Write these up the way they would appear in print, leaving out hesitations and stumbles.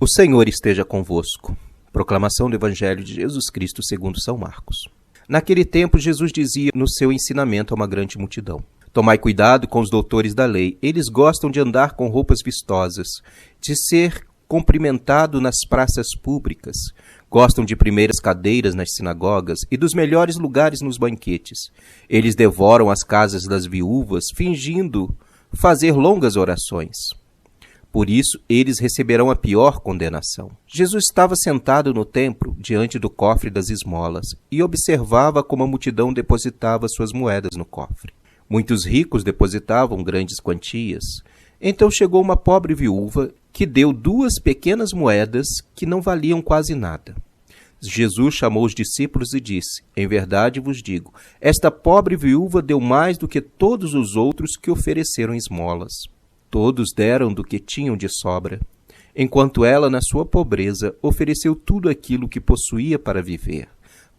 O Senhor esteja convosco. Proclamação do Evangelho de Jesus Cristo segundo São Marcos. Naquele tempo, Jesus dizia no seu ensinamento a uma grande multidão: Tomai cuidado com os doutores da lei. Eles gostam de andar com roupas vistosas, de ser cumprimentado nas praças públicas. Gostam de primeiras cadeiras nas sinagogas e dos melhores lugares nos banquetes. Eles devoram as casas das viúvas, fingindo fazer longas orações. Por isso, eles receberão a pior condenação. Jesus estava sentado no templo, diante do cofre das esmolas, e observava como a multidão depositava suas moedas no cofre. Muitos ricos depositavam grandes quantias. Então chegou uma pobre viúva que deu 2 pequenas moedas que não valiam quase nada. Jesus chamou os discípulos e disse: Em verdade vos digo, esta pobre viúva deu mais do que todos os outros que ofereceram esmolas. Todos deram do que tinham de sobra, enquanto ela, na sua pobreza, ofereceu tudo aquilo que possuía para viver.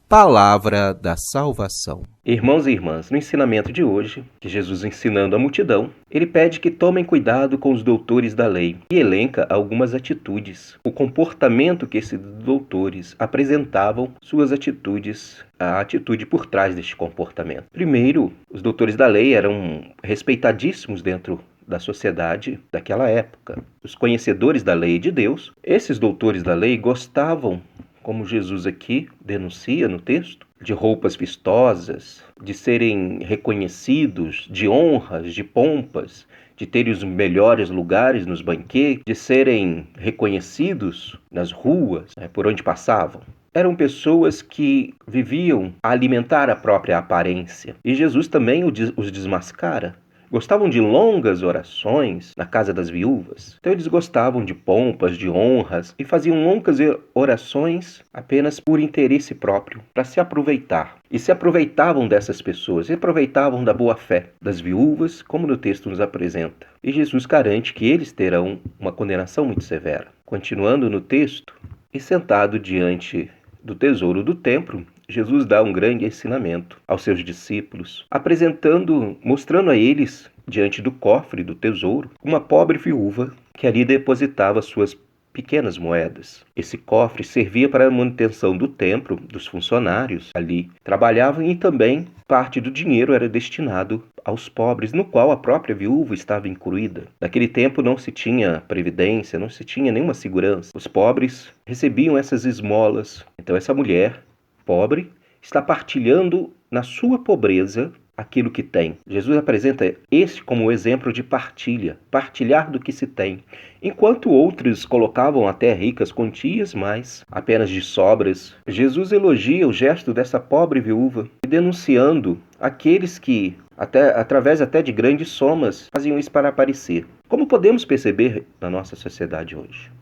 Palavra da salvação. Irmãos e irmãs, no ensinamento de hoje, de Jesus ensinando a multidão, ele pede que tomem cuidado com os doutores da lei e elenca algumas atitudes, o comportamento que esses doutores apresentavam, suas atitudes, a atitude por trás deste comportamento. Primeiro, os doutores da lei eram respeitadíssimos dentro da sociedade daquela época. Os conhecedores da lei de Deus, esses doutores da lei gostavam, como Jesus aqui denuncia no texto, de roupas vistosas, de serem reconhecidos, de honras, de pompas, de terem os melhores lugares nos banquetes, de serem reconhecidos nas ruas, por onde passavam. Eram pessoas que viviam a alimentar a própria aparência. E Jesus também os desmascara. Gostavam de longas orações na casa das viúvas. Então eles gostavam de pompas, de honras e faziam longas orações apenas por interesse próprio, para se aproveitar. E se aproveitavam dessas pessoas, se aproveitavam da boa-fé das viúvas, como no texto nos apresenta. E Jesus garante que eles terão uma condenação muito severa. Continuando no texto, e sentado diante do tesouro do templo, Jesus dá um grande ensinamento aos seus discípulos, mostrando a eles, diante do cofre do tesouro, uma pobre viúva que ali depositava suas pequenas moedas. Esse cofre servia para a manutenção do templo, dos funcionários ali trabalhavam, e também parte do dinheiro era destinado aos pobres, no qual a própria viúva estava incluída. Naquele tempo não se tinha previdência, não se tinha nenhuma segurança. Os pobres recebiam essas esmolas. Então essa mulher pobre está partilhando na sua pobreza aquilo que tem. Jesus apresenta esse como exemplo de partilhar do que se tem, enquanto outros colocavam até ricas quantias, mas apenas de sobras. Jesus elogia o gesto dessa pobre viúva, denunciando aqueles que, através de grandes somas, faziam isso para aparecer. Como podemos perceber na nossa sociedade hoje?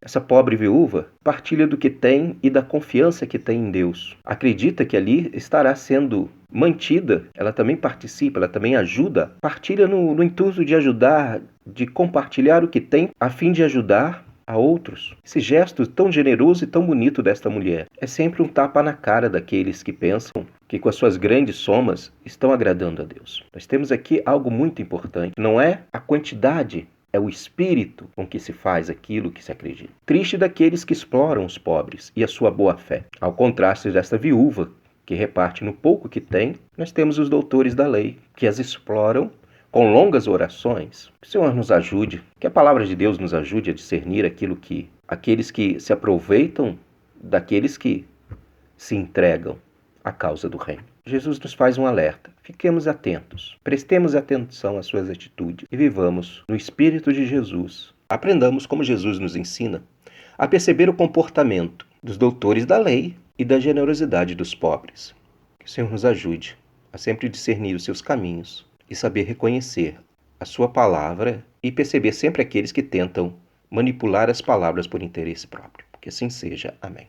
Essa pobre viúva partilha do que tem e da confiança que tem em Deus. Acredita que ali estará sendo mantida, ela também participa, ela também ajuda, partilha no intuito de ajudar, de compartilhar o que tem, a fim de ajudar a outros. Esse gesto tão generoso e tão bonito desta mulher é sempre um tapa na cara daqueles que pensam que com as suas grandes somas estão agradando a Deus. Nós temos aqui algo muito importante, não é a quantidade, é o espírito com que se faz aquilo que se acredita. Triste daqueles que exploram os pobres e a sua boa-fé. Ao contraste desta viúva, que reparte no pouco que tem, nós temos os doutores da lei, que as exploram com longas orações. Que o Senhor nos ajude, que a palavra de Deus nos ajude a discernir aqueles que se aproveitam daqueles que se entregam à causa do reino. Jesus nos faz um alerta. Fiquemos atentos, prestemos atenção às suas atitudes e vivamos no Espírito de Jesus. Aprendamos, como Jesus nos ensina, a perceber o comportamento dos doutores da lei e da generosidade dos pobres. Que o Senhor nos ajude a sempre discernir os seus caminhos e saber reconhecer a sua palavra e perceber sempre aqueles que tentam manipular as palavras por interesse próprio. Que assim seja. Amém.